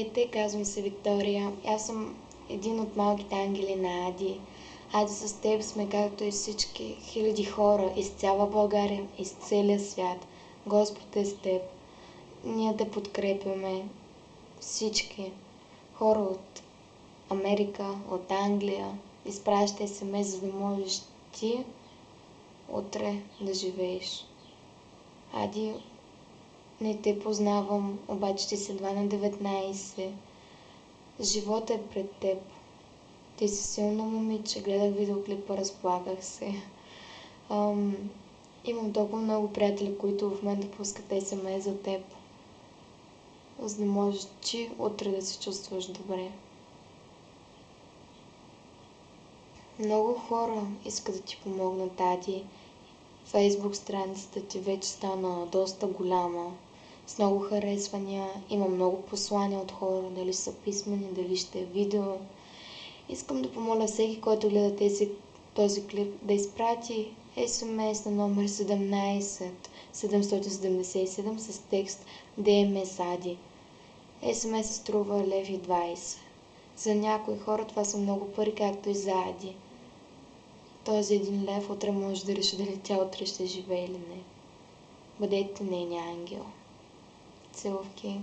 Здравейте, казвам се Виктория. Аз съм един от малките ангели на Ади. Ади, с теб сме както и всички хиляди хора из цяла България, из целия свят. Господ е с теб. Ние те подкрепяме всички хора от Америка, от Англия. Изпращай СМС, за да можеш ти утре да живееш. Ади, не те познавам, обаче ти си едва на 19. Живота е пред теб. Ти си силно момиче, гледах видеоклипа, разплаках се. Имам толкова много приятели, които в момента пускат СМС за теб, за да можеш ти утре да се чувстваш добре. Много хора искат да ти помогнат, Ади. Фейсбук страницата ти вече стана доста голяма, с много харесвания, има много послания от хора, дали са писмени, дали ще е видео. Искам да помоля всеки, който гледа този клип, да изпрати SMS на номер 17 777 с текст DMS Ади. SMS струва лев и 20. За някои хора това са много пари, както и за Ади. Този 1 лев утре може да реши дали тя утре ще живее или не. Бъдете нейния ангел. Целувки.